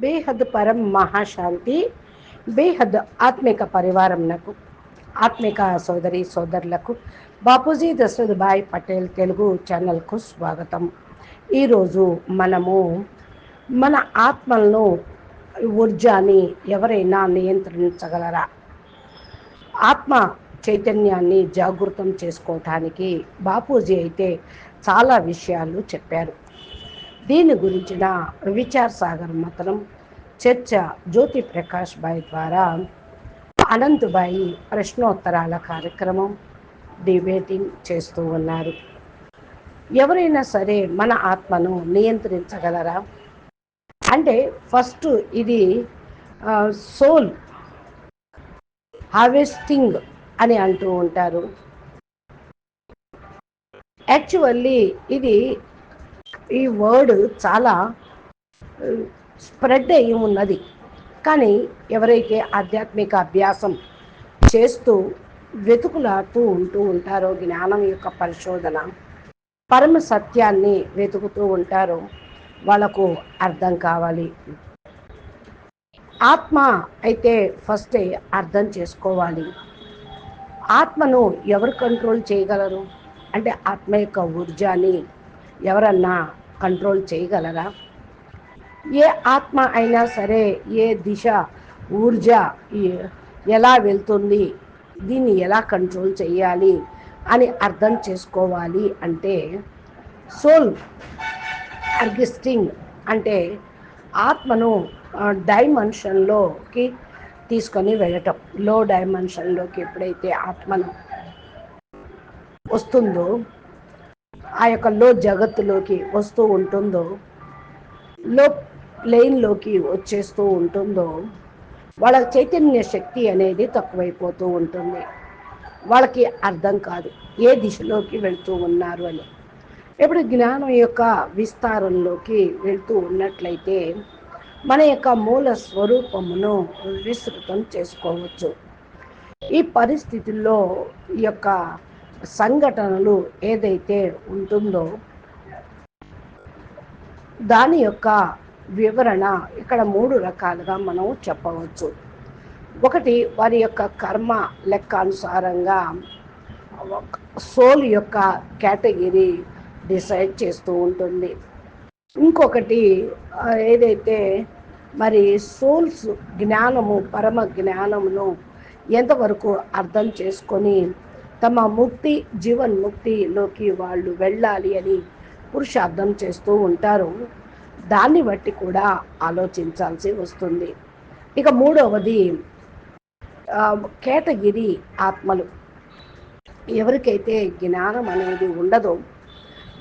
బేహద్ పరం మహాశాంతి, బేహద్ ఆత్మిక పరివారంనకు, ఆత్మిక సోదరి సోదరులకు బాపూజీ దశరథ్ భాయ్ పటేల్ తెలుగు ఛానల్కు స్వాగతం. ఈరోజు మనము మన ఆత్మలను, ఊర్జాని ఎవరైనా నియంత్రించగలరా? ఆత్మ చైతన్యాన్ని జాగృతం చేసుకోవటానికి బాపూజీ అయితే చాలా విషయాలు చెప్పారు. దీని గురించిన విచార్ సాగర్ మతనం చర్చ జ్యోతి ప్రకాష్ బాయ్ ద్వారా అనంతబాయి ప్రశ్నోత్తరాల కార్యక్రమం డిబేటింగ్ చేస్తూ ఉన్నారు. ఎవరైనా సరే మన ఆత్మను నియంత్రించగలరా అంటే ఫస్ట్ ఇది సోల్ హార్వెస్టింగ్ అని అంటూ ఉంటారు. యాక్చువల్లీ ఇది ఈ వర్డ్ చాలా స్ప్రెడ్ అయి ఉన్నది. కానీ ఎవరైతే ఆధ్యాత్మిక అభ్యాసం చేస్తూ వెతుకులాడుతూ ఉంటూ ఉంటారో, జ్ఞానం యొక్క పరిశోధన, పరమ సత్యాన్ని వెతుకుతూ ఉంటారో వాళ్ళకు అర్థం కావాలి. ఆత్మ అయితే ఫస్ట్ అర్థం చేసుకోవాలి. ఆత్మను ఎవరు కంట్రోల్ చేయగలరు అంటే ఆత్మ యొక్క ఊర్జాని ఎవరన్నా కంట్రోల్ చేయగలరా? ఏ ఆత్మ అయినా సరే ఏ దిశ ఊర్జా ఎలా వెళ్తుంది, దీన్ని ఎలా కంట్రోల్ చేయాలి అని అర్థం చేసుకోవాలి అంటే సోల్ హార్వెస్టింగ్ అంటే ఆత్మను డైమెన్షన్లోకి తీసుకొని వెళ్ళటం. లో డైమెన్షన్లోకి ఎప్పుడైతే ఆత్మను వస్తుందో, ఆ యొక్క లో జగత్తులోకి వస్తూ ఉంటుందో, లో ప్లేన్లోకి వచ్చేస్తూ ఉంటుందో, వాళ్ళ చైతన్య శక్తి అనేది తక్కువైపోతూ ఉంటుంది. వాళ్ళకి అర్థం కాదు ఏ దిశలోకి వెళ్తూ ఉన్నారు అని. ఇప్పుడు జ్ఞానం యొక్క విస్తారంలోకి వెళ్తూ ఉన్నట్లయితే మన యొక్క మూల స్వరూపమును విస్తృతం చేసుకోవచ్చు. ఈ పరిస్థితుల్లో ఈ యొక్క సంఘటనలు ఏదైతే ఉంటుందో దాని యొక్క వివరణ ఇక్కడ 3 రకాలుగా మనం చెప్పవచ్చు. ఒకటి, వారి యొక్క కర్మ లెక్క అనుసారంగా సోల్ యొక్క కేటగిరీ డిసైడ్ చేస్తూ ఉంటుంది. ఇంకొకటి ఏదైతే మరి సోల్స్ జ్ఞానము, పరమ జ్ఞానమును ఎంతవరకు అర్థం చేసుకొని తమ ముక్తి, జీవన్ముక్తిలోకి వాళ్ళు వెళ్ళాలి అని పురుషార్థం చేస్తూ ఉంటారు. దాన్ని బట్టి కూడా ఆలోచించాల్సి వస్తుంది. ఇక మూడవది కేటగిరీ ఆత్మలు. ఎవరికైతే జ్ఞానం అనేది ఉండదో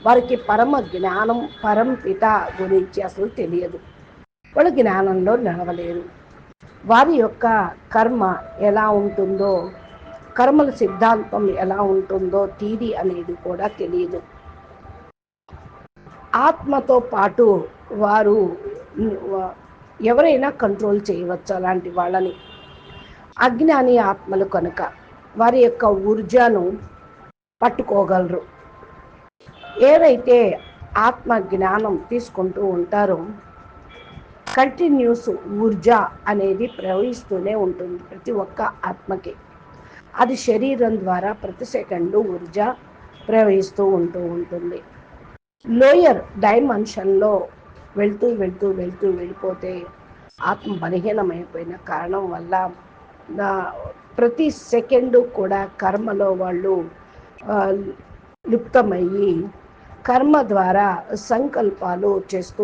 వారికి పరమ జ్ఞానం, పరంపిత గురించి అసలు తెలియదు. వాళ్ళు జ్ఞానంలో నడవలేరు. వారి యొక్క కర్మ ఎలా ఉంటుందో, కర్మల సిద్ధాంతం ఎలా ఉంటుందో, థియరీ అనేది కూడా తెలియదు. ఆత్మతో పాటు వారు ఎవరైనా కంట్రోల్ చేయవచ్చు అలాంటి వాళ్ళని. అజ్ఞాని ఆత్మలు కనుక వారి యొక్క ఊర్జాను పట్టుకోగలరు. ఏదైతే ఆత్మ జ్ఞానం తీసుకుంటూ ఉంటారో కంటిన్యూస్ ఊర్జా అనేది ప్రవహిస్తూనే ఉంటుంది ప్రతి ఒక్క ఆత్మకి. అది శరీరం ద్వారా ప్రతి సెకండు ఊర్జా ప్రవహిస్తూ ఉంటుంది. లోయర్ డైమెన్షన్లో వెళ్తూ వెళ్తూ వెళ్తూ వెళ్ళిపోతే ఆత్మ బలహీనమైపోయిన కారణం వల్ల ప్రతి సెకండు కూడా కర్మలో వాళ్ళు లిప్తమయ్యి కర్మ ద్వారా సంకల్పాలు చేస్తూ,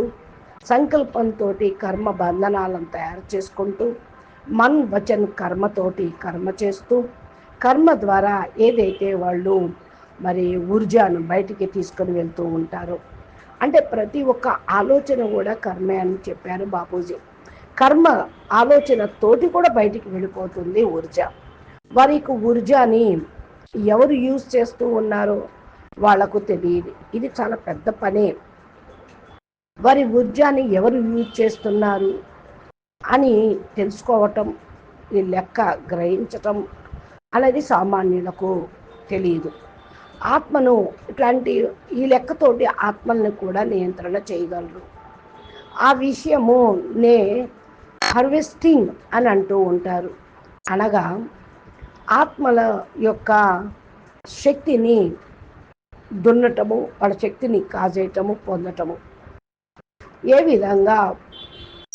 సంకల్పంతో కర్మ బంధనాలను తయారు చేసుకుంటూ, మన్ వచన్ కర్మతోటి కర్మ చేస్తూ, కర్మ ద్వారా ఏదైతే వాళ్ళు మరి ఊర్జాను బయటికి తీసుకొని వెళ్తూ ఉంటారో, అంటే ప్రతి ఒక్క ఆలోచన కూడా కర్మే అని చెప్పారు బాపూజీ. కర్మ ఆలోచన తోటి కూడా బయటికి వెళ్ళిపోతుంది ఊర్జా. వారికి ఊర్జాని ఎవరు యూజ్ చేస్తూ ఉన్నారో వాళ్లకు తెలియదు. ఇది చాలా పెద్ద పనే. వారి ఊర్జాని ఎవరు యూజ్ చేస్తున్నారు అని తెలుసుకోవటం, ఈ లెక్క గ్రహించటం అనేది సామాన్యులకు తెలియదు. ఆత్మను ఇట్లాంటి ఈ లెక్కతోటి ఆత్మల్ని కూడా నియంత్రణ చేయగలరు. ఆ విషయము నే హార్వెస్టింగ్ అని అంటూ ఉంటారు. అనగా ఆత్మల యొక్క శక్తిని దున్నటము, వాళ్ళ శక్తిని కాజేయటము, పొందటము. ఏ విధంగా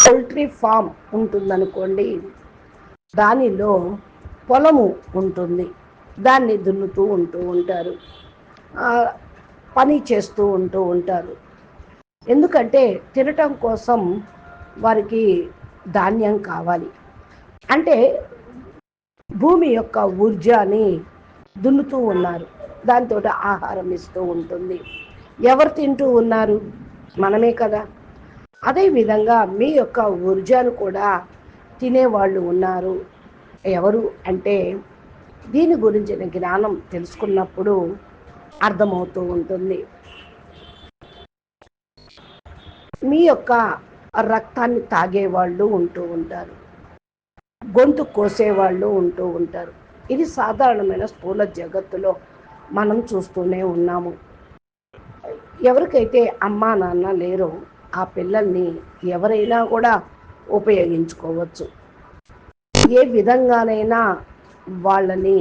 పౌల్ట్రీ ఫామ్ ఉంటుందనుకోండి, దానిలో పొలము ఉంటుంది, దాన్ని దున్నుతూ ఉంటారు, పని చేస్తూ ఉంటారు. ఎందుకంటే తినటం కోసం వారికి ధాన్యం కావాలి. అంటే భూమి యొక్క ఊర్జాని దున్నుతూ ఉన్నారు, దాంతో ఆహారం ఇస్తూ ఉంటుంది. ఎవరు తింటూ ఉన్నారు? మనమే కదా. అదేవిధంగా మీ యొక్క ఊర్జాను కూడా తినేవాళ్ళు ఉన్నారు. ఎవరు అంటే దీని గురించిన జ్ఞానం తెలుసుకున్నప్పుడు అర్థమవుతూ ఉంటుంది. మీ యొక్క రక్తాన్ని తాగేవాళ్ళు ఉంటూ ఉంటారు, గొంతు కోసేవాళ్ళు ఉంటూ ఉంటారు. ఇది సాధారణమైన స్థూల జగత్తులో మనం చూస్తూనే ఉన్నాము. ఎవరికైతే అమ్మా నాన్న లేరో ఆ పిల్లల్ని ఎవరైనా కూడా ఉపయోగించుకోవచ్చు. ఏ విధంగానైనా వాళ్ళని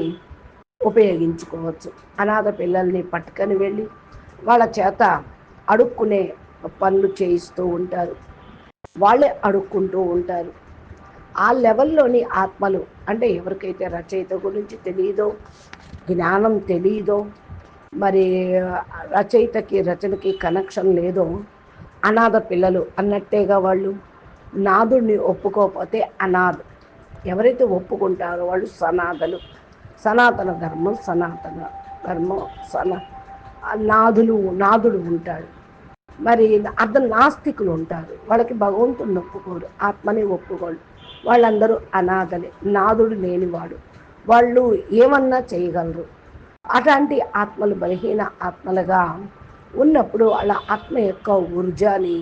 ఉపయోగించుకోవచ్చు. అనాథ పిల్లల్ని పట్టుకొని వెళ్ళి వాళ్ళ చేత అడుక్కునే పనులు చేయిస్తూ ఉంటారు, వాళ్ళే అడుక్కుంటూ ఉంటారు. ఆ లెవెల్లోని ఆత్మలు, అంటే ఎవరికైతే రచయిత గురించి తెలియదో, జ్ఞానం తెలియదో, మరి రచయితకి రచనకి కనెక్షన్ లేదో, అనాథ పిల్లలు అన్నట్టేగా వాళ్ళు. నాదుడిని ఒప్పుకోకపోతే అనాథ, ఎవరైతే ఒప్పుకుంటారో వాళ్ళు సనాథలు. సనాతన ధర్మం, సనాతన ధర్మం, నాదుడు ఉంటాడు. మరి నాస్తికులు ఉంటారు, వాళ్ళకి భగవంతుడిని ఒప్పుకోరు, ఆత్మని ఒప్పుకోరు. వాళ్ళందరూ అనాథలే, నాదుడు లేనివాడు. వాళ్ళు ఏమన్నా చేయగలరు. అట్లాంటి ఆత్మలు బలహీన ఆత్మలుగా ఉన్నప్పుడు వాళ్ళ ఆత్మ యొక్క ఊర్జాని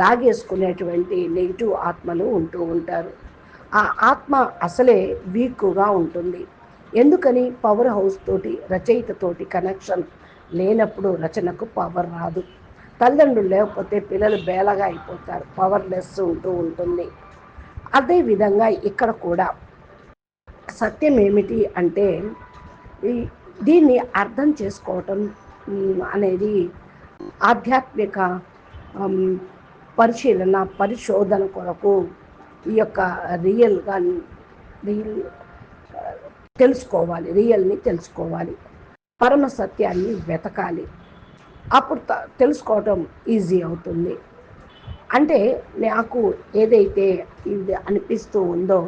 లాగేసుకునేటువంటి నెగిటివ్ ఆత్మలు ఉంటూ ఉంటారు. ఆ ఆత్మ అసలే వీక్గా ఉంటుంది. ఎందుకని? పవర్ హౌస్ తోటి, రచయితతోటి కనెక్షన్ లేనప్పుడు రచనకు పవర్ రాదు. తల్లిదండ్రులు లేకపోతే పిల్లలు బేలగా అయిపోతారు, పవర్లెస్ ఉంటూ ఉంటుంది. అదేవిధంగా ఇక్కడ కూడా సత్యం ఏమిటి అంటే దీన్ని అర్థం చేసుకోవటం అనేది ఆధ్యాత్మిక పరిశోధన కొరకు ఈ యొక్క రియల్ రియల్ని తెలుసుకోవాలి, పరమ సత్యాన్ని వెతకాలి. అప్పుడు తెలుసుకోవటం ఈజీ అవుతుంది. అంటే నాకు ఏదైతే ఇది అనిపిస్తూ ఉందో,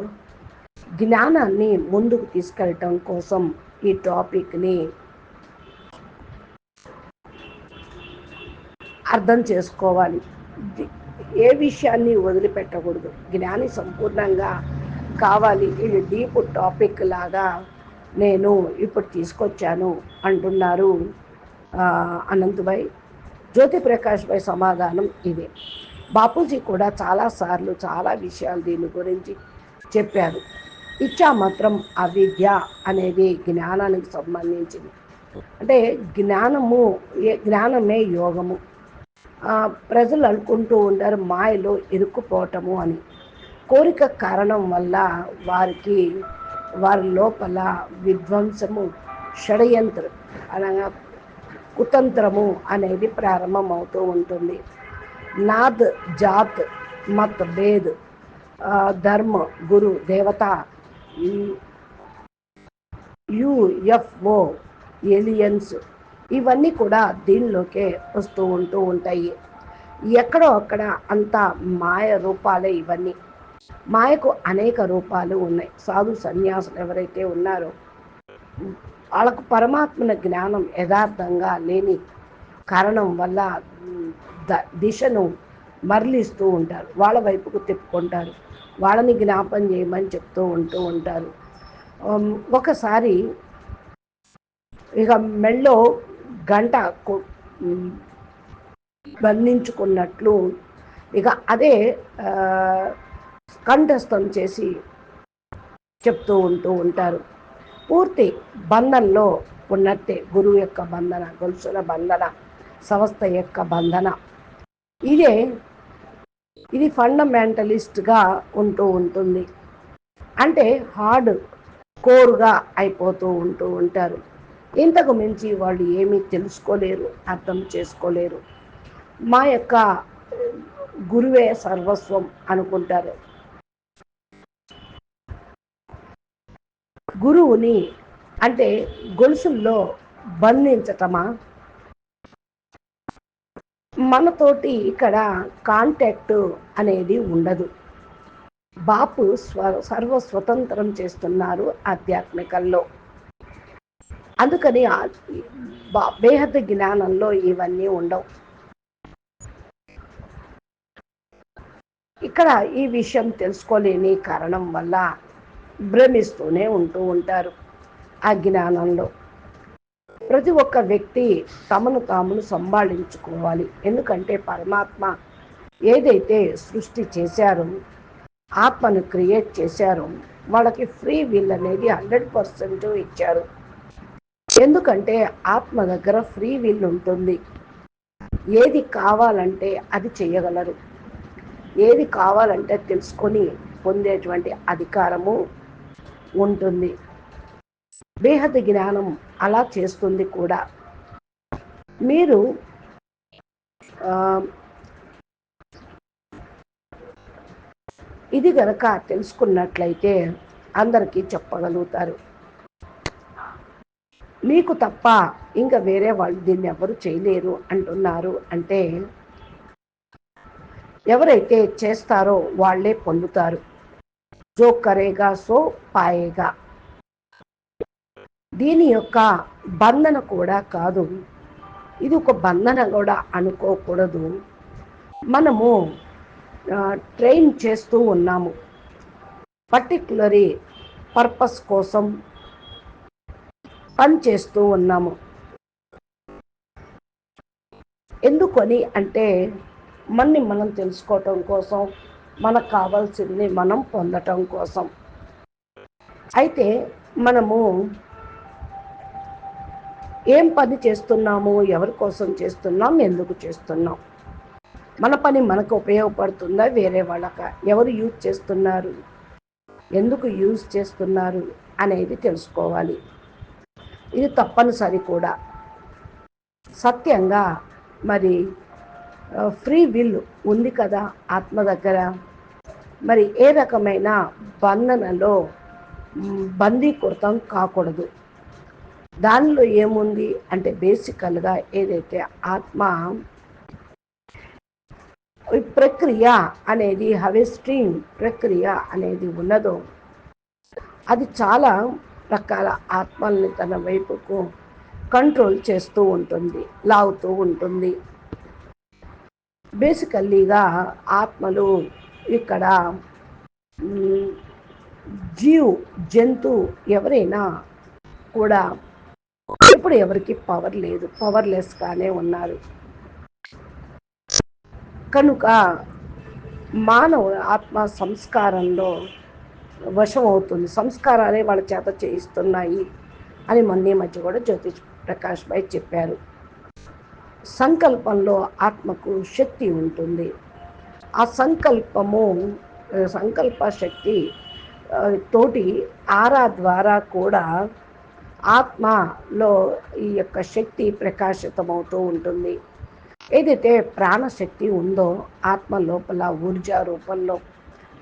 జ్ఞానాన్ని ముందుకు తీసుకెళ్ళటం కోసం ఈ టాపిక్ని అర్థం చేసుకోవాలి. ఏ విషయాన్ని వదిలిపెట్టకూడదు. జ్ఞాని సంపూర్ణంగా కావాలి. ఇది డీప్ టాపిక్ లాగా నేను ఇప్పుడు తీసుకొచ్చాను అంటున్నారు అనంతభాయ్. జ్యోతిప్రకాష్ భాయ్ సమాధానం ఇదే. బాపూజీ కూడా చాలాసార్లు చాలా విషయాలు దీని గురించి చెప్పారు. ఇచ్చామాత్రం అవిద్య అనేది జ్ఞానానికి సంబంధించింది. అంటే జ్ఞానమే యోగము. ప్రజలు అనుకుంటూ ఉంటారు మాయలో ఇరుక్కుపోవటము అని. కోరిక కారణం వల్ల వారి లోపల విధ్వంసము, షడయంత్రం అనగా కుతంత్రము అనేది ప్రారంభమవుతూ ఉంటుంది. నాద్, జాత్, మత్, భేద్, ధర్మ, గురు, దేవత, యుఎఫ్ఓ, ఏలియన్స్, ఇవన్నీ కూడా దీనిలోకే వస్తూ ఉంటాయి. ఎక్కడో అక్కడ అంతా మాయ రూపాలే ఇవన్నీ. మాయకు అనేక రూపాలు ఉన్నాయి. సాధు సన్యాసులు ఎవరైతే ఉన్నారో వాళ్ళకు పరమాత్మన జ్ఞానం యథార్థంగా లేని కారణం వల్ల దిశను మరలిస్తూ ఉంటారు, వాళ్ళ వైపుకు తిప్పుకుంటారు, వాళ్ళని జ్ఞాపం చేయమని చెప్తూ ఉంటారు. ఒకసారి ఇక మెళ్ళో గంట బంధించుకున్నట్లు ఇక అదే కంఠస్థం చేసి చెప్తూ ఉంటారు. పూర్తి బంధంలో ఉన్నట్టే గురువు యొక్క బంధన, గొలుసుల బంధన, సంస్థ యొక్క బంధన. ఇదే ఇది ఫండమెంటలిస్ట్గా ఉంటూ ఉంటుంది. అంటే హార్డ్ కోర్గా అయిపోతూ ఉంటారు. ఇంతకు మించి వాళ్ళు ఏమీ తెలుసుకోలేరు, అర్థం చేసుకోలేరు. మా యొక్క గురువే సర్వస్వం అనుకుంటారు. గురువుని అంటే గొలుసుల్లో బంధించటమా? మనతోటి ఇక్కడ కాంటాక్ట్ అనేది ఉండదు. బాపు సర్వ స్వతంత్రం చేస్తున్నారు ఆధ్యాత్మికల్లో. అందుకని బేహద్దు జ్ఞానంలో ఇవన్నీ ఉండవు. ఇక్కడ ఈ విషయం తెలుసుకోలేని కారణం వల్ల భ్రమిస్తూనే ఉంటారు ఆ జ్ఞానంలో. ప్రతి ఒక్క వ్యక్తి తమను తామును సంభాళించుకోవాలి. ఎందుకంటే పరమాత్మ ఏదైతే సృష్టి చేశారో, ఆత్మను క్రియేట్ చేశారో, వాళ్ళకి ఫ్రీ విల్ అనేది 100% ఇచ్చారు. ఎందుకంటే ఆత్మ దగ్గర ఫ్రీ విల్ ఉంటుంది. ఏది కావాలంటే అది చేయగలరు. ఏది కావాలంటే తెలుసుకొని పొందేటువంటి అధికారము ఉంటుంది. బేహద్ జ్ఞానం అలా చేస్తుంది కూడా. మీరు ఇది గనక తెలుసుకున్నట్లయితే అందరికీ చెప్పగలుగుతారు. మీకు తప్ప ఇంకా వేరే వాళ్ళు దీన్ని ఎవరు చేయలేరు అంటున్నారు. అంటే ఎవరైతే చేస్తారో వాళ్ళే పొందుతారు. జో కరేగా సో పాయేగా. దీని యొక్క బంధన కూడా కాదు, ఇది ఒక బంధన కూడా అనుకోకూడదు. మనము ట్రైన్ చేస్తూ ఉన్నాము, పర్టిక్యులరీ పర్పస్ కోసం పని చేస్తూ ఉన్నాము. ఎందుకని అంటే మనం తెలుసుకోవటం కోసం, మనకు కావాల్సింది మనం పొందటం కోసం. అయితే మనము ఏం పని చేస్తున్నాము, ఎవరి కోసం చేస్తున్నాం, ఎందుకు చేస్తున్నాం, మన పని మనకు ఉపయోగపడుతుందా, వేరే వాళ్ళక, ఎవరు యూజ్ చేస్తున్నారు, ఎందుకు యూజ్ చేస్తున్నారు అనేది తెలుసుకోవాలి. ఇది తప్పనిసరి కూడా. సత్యంగా మరి ఫ్రీ విల్ ఉంది కదా ఆత్మ దగ్గర. మరి ఏ రకమైన బంధనలో బందీకృతం కాకూడదు. దానిలో ఏముంది అంటే బేసికల్గా ఏదైతే ఆత్మ ప్రక్రియ అనేది, హార్వెస్టింగ్ ప్రక్రియ అనేది ఉన్నదో, అది చాలా రకాల ఆత్మల్ని తన వైపుకు కంట్రోల్ చేస్తూ ఉంటుంది, లాగుతూ ఉంటుంది. బేసికల్లీగా ఆత్మలు ఇక్కడ జంతు ఎవరైనా కూడా ఇప్పుడు ఎవరికి పవర్ లేదు, పవర్లెస్గానే ఉన్నారు. కనుక మానవ ఆత్మ సంస్కారంలో వశం అవుతుంది. సంస్కారాలే వాళ్ళ చేత చేయిస్తున్నాయి అని మొన్న మధ్య కూడా జ్యోతిష్ ప్రకాష్ భాయ్ చెప్పారు. సంకల్పంలో ఆత్మకు శక్తి ఉంటుంది. ఆ సంకల్ప శక్తి తోటి ఆరా ద్వారా కూడా ఆత్మలో ఈ యొక్క శక్తి ప్రకాశితమవుతూ ఉంటుంది. ఏదైతే ప్రాణశక్తి ఉందో ఆత్మ లోపల ఊర్జా రూపంలో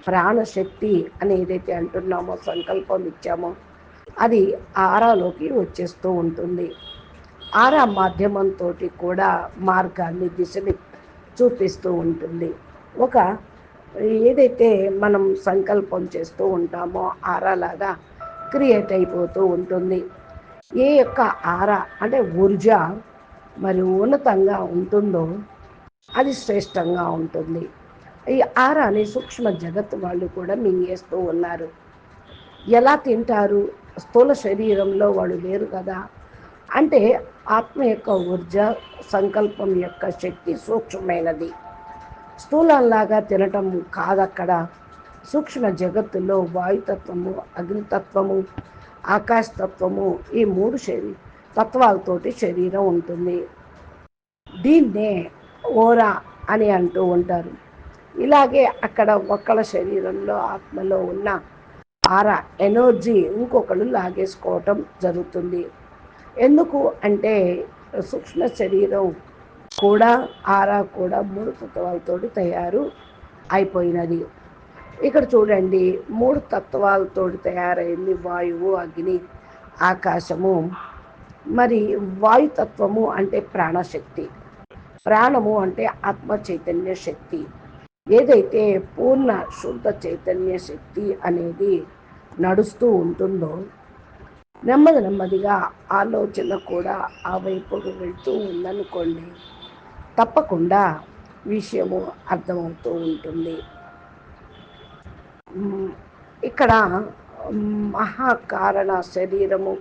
ప్రాణశక్తి అని ఏదైతే అంటున్నామో, సంకల్పం ఇచ్చామో, అది ఆరాలోకి వచ్చేస్తూ ఉంటుంది. ఆరా మాధ్యమంతో కూడా మార్గాన్ని, దిశని చూపిస్తూ ఉంటుంది. ఒక ఏదైతే మనం సంకల్పం చేస్తూ ఉంటామో ఆరాలాగా క్రియేట్ అయిపోతూ ఉంటుంది. ఏ యొక్క ఆరా అంటే ఊర్జా మరి ఉన్నతంగా ఉంటుందో అది శ్రేష్టంగా ఉంటుంది. ఈ ఆరాని సూక్ష్మ జగత్తు వాళ్ళు కూడా మింగేస్తూ ఉన్నారు. ఎలా తింటారు? స్థూల శరీరంలో వాళ్ళు లేరు కదా. అంటే ఆత్మ యొక్క ఊర్జ, సంకల్పం యొక్క శక్తి సూక్ష్మమైనది. స్థూలంలాగా తినటం కాదక్కడ. సూక్ష్మ జగత్తులో వాయుతత్వము, అగ్నితత్వము, ఆకాశతత్వము, ఈ 3 తత్వాలతోటి శరీరం ఉంటుంది. దీన్నే ఓరా అని అంటూ ఉంటారు. ఇలాగే అక్కడ ఒకళ్ళ శరీరంలో ఆత్మలో ఉన్న ఆరా ఎనర్జీ ఇంకొకళ్ళు లాగేసుకోవటం జరుగుతుంది. ఎందుకు అంటే సూక్ష్మ శరీరం కూడా ఆరా కూడా 3 తత్వాలతోటి తయారు అయిపోయినది. ఇక్కడ చూడండి 3 తత్వాలతోటి తయారైంది వాయువు, అగ్ని, ఆకాశము. మరి వాయుతత్వము అంటే ప్రాణశక్తి, ప్రాణము అంటే ఆత్మ చైతన్య శక్తి. ఏదైతే పూర్ణ శుద్ధ చైతన్య శక్తి అనేది నడుస్తూ ఉంటుందో నెమ్మది నెమ్మదిగా ఆలోచన కూడా ఆ వైపుకు వెళ్తూ ఉందనుకోండి, తప్పకుండా విషయము అర్థమవుతూ ఉంటుంది. ఇక్కడ మహాకారణ శరీరము,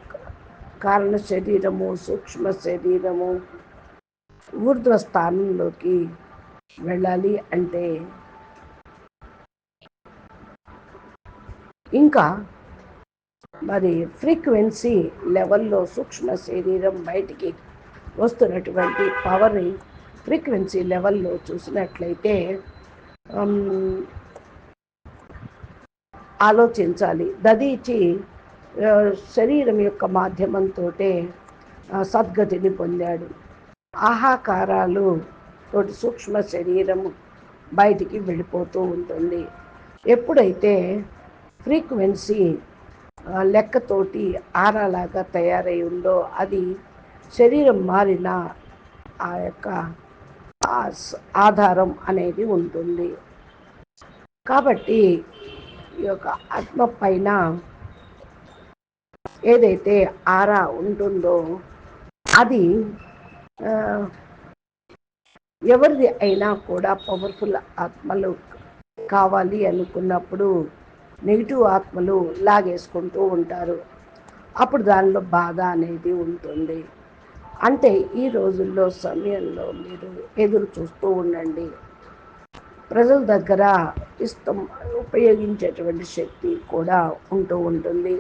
కారణ శరీరము, సూక్ష్మ శరీరము ఊర్ధ్వ స్థానంలోకి వెళ్ళాలి అంటే ఇంకా మరి ఫ్రీక్వెన్సీ లెవెల్లో సూక్ష్మ శరీరం బయటికి వస్తున్నటువంటి పవర్ని ఫ్రీక్వెన్సీ లెవెల్లో చూసినట్లయితే ఆలోచించాలి. దదీచి శరీరం యొక్క మాధ్యమంతో సద్గతిని పొందాడు. ఆహాకారాలు తోటి సూక్ష్మ శరీరం బయటికి వెళ్ళిపోతూ ఉంటుంది. ఎప్పుడైతే ఫ్రీక్వెన్సీ లెక్కతోటి ఆరాలాగా తయారై ఉందో అది శరీరం మారిన ఆ యొక్క ఆధారం అనేది ఉంటుంది. కాబట్టి ఈ యొక్క ఆత్మ పైన ఏదైతే ఆరా ఉంటుందో అది ఎవరిది అయినా కూడా పవర్ఫుల్ ఆత్మలు కావాలి అనుకున్నప్పుడు నెగిటివ్ ఆత్మలు లాగేసుకుంటూ ఉంటారు. అప్పుడు దానిలో బాధ అనేది ఉంటుంది. అంటే ఈ రోజుల్లో సమయంలో మీరు ఎదురు చూస్తూ ఉండండి. ప్రజల దగ్గర ఇష్టం ఉపయోగించేటువంటి శక్తి కూడా ఉంటూ ఉంటుంది.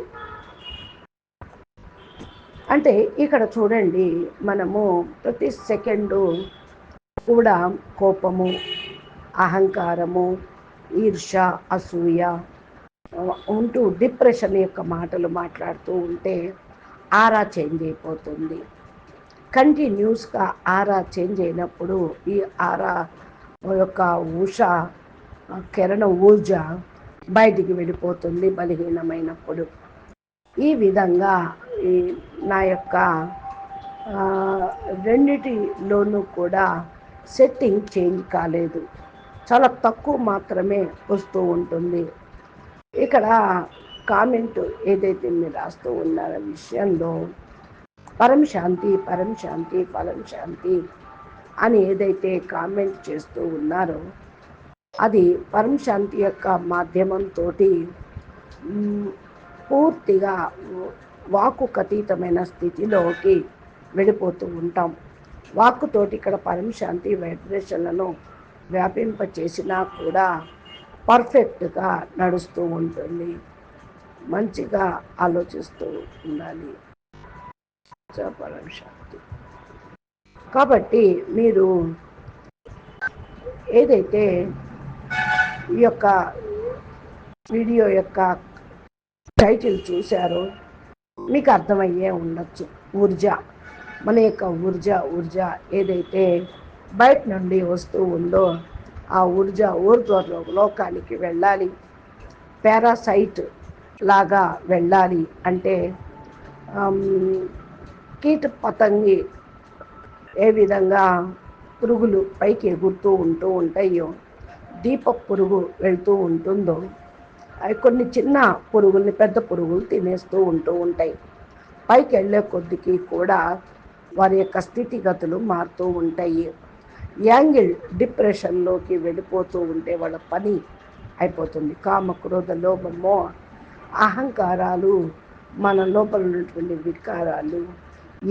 అంటే ఇక్కడ చూడండి, మనము ప్రతి సెకండు కూడా కోపము, అహంకారము, ఈర్ష, అసూయ ఉంటూ డిప్రెషన్ యొక్క మాటలు మాట్లాడుతూ ఉంటే ఆరా చేంజ్ అయిపోతుంది. కంటిన్యూస్గా ఆరా చేంజ్ అయినప్పుడు ఈ ఆరా యొక్క కిరణ ఊర్జ బయటికి వెళ్ళిపోతుంది బలహీనమైనప్పుడు. ఈ విధంగా నా యొక్క రెండిటిలోనూ కూడా సెట్టింగ్ చేంజ్ కాలేదు, చాలా తక్కువ మాత్రమే వస్తూ ఉంటుంది. ఇక్కడ కామెంట్ ఏదైతే మీరు రాస్తూ ఉన్నారో విషయంలో పరం శాంతి, పరం శాంతి, పరం శాంతి అని ఏదైతే కామెంట్ చేస్తూ ఉన్నారో అది పరం శాంతి యొక్క మాధ్యమంతో పూర్తిగా వాక్కుకు అతీతమైన స్థితిలోకి వెళ్ళిపోతూ ఉంటాం. వాక్కుతోటి ఇక్కడ పరం శాంతి వైబ్రేషన్లను వ్యాపింపచేసినా కూడా పర్ఫెక్ట్గా నడుస్తూ ఉంటుంది. మంచిగా ఆలోచిస్తూ ఉండాలి పరం శాంతి. కాబట్టి మీరు ఏదైతే ఈ యొక్క వీడియో యొక్క టైటిల్ చూశారో మీకు అర్థమయ్యే ఉండొచ్చు. ఊర్జ, మన యొక్క ఊర్జ ఏదైతే బయట నుండి వస్తూ ఉందో ఆ ఊర్జ ఊర్ధ్వలోకానికి వెళ్ళాలి. పారాసైట్ లాగా వెళ్ళాలి అంటే కీట పతంగి ఏ విధంగా పురుగులు పైకి ఎగురుతూ ఉంటాయో, దీప పురుగు వెళ్తూ ఉంటుందో, అవి కొన్ని చిన్న పురుగుల్ని పెద్ద పురుగులు తినేస్తూ ఉంటాయి. పైకి వెళ్ళే కొద్దికి కూడా వారి యొక్క స్థితిగతులు మారుతూ ఉంటాయి. యాంగిల్ డిప్రెషన్లోకి వెళ్ళిపోతూ ఉంటే వాళ్ళ పని అయిపోతుంది. కామ, క్రోధ, లోభము, అహంకారాలు, మన లోపల ఉన్నటువంటి వికారాలు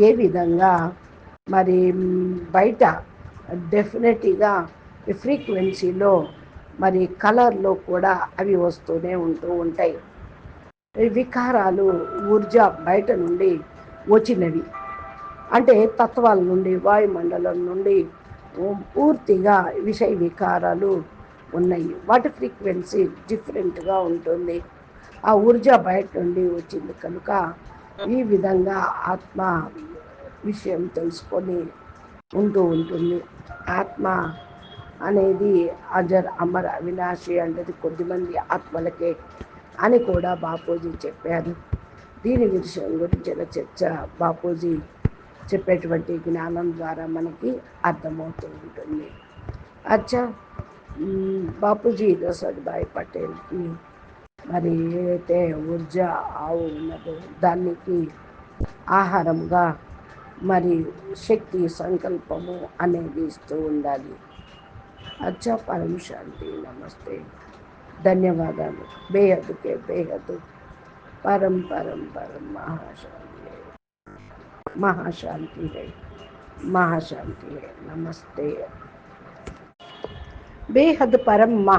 ఏ విధంగా మరి బయట డెఫినెట్గా ఫ్రీక్వెన్సీలో మరి కలర్లో కూడా అవి వస్తూనే ఉంటాయి. వికారాలు ఊర్జ బయట నుండి వచ్చినవి అంటే తత్వాల నుండి, వాయుమండలం నుండి పూర్తిగా విషయ వికారాలు ఉన్నాయి. వాటి ఫ్రీక్వెన్సీ డిఫరెంట్గా ఉంటుంది. ఆ ఊర్జా బయట నుండి వచ్చింది కనుక ఈ విధంగా ఆత్మ విషయం తెలుసుకొని ఉంటూ ఉంటుంది. ఆత్మ అనేది అజర్ అమర్ అవినాశి అనేది కొద్దిమంది ఆత్మలకే అని కూడా బాపూజీ చెప్పారు. దీని విషయం గురించిన చర్చ బాపూజీ చెప్పేటువంటి జ్ఞానం ద్వారా మనకి అర్థమవుతూ ఉంటుంది. అచ్చా, బాపూజీ దశరథభాయ్ పటేల్కి మరి ఏదైతే ఊర్జా ఆవు ఉన్నదో దానికి ఆహారంగా మరి శక్తి సంకల్పము అనేది ఇస్తూ ఉండాలి. అచ్చా, పరం శాంతి, నమస్తే, ధన్యవాదాలు. బేహద్కే బేహద్, పరం పరం పరం మహాశాంతి है, महाशांति है, महाशांति है, नमस्ते। बेहद परम महा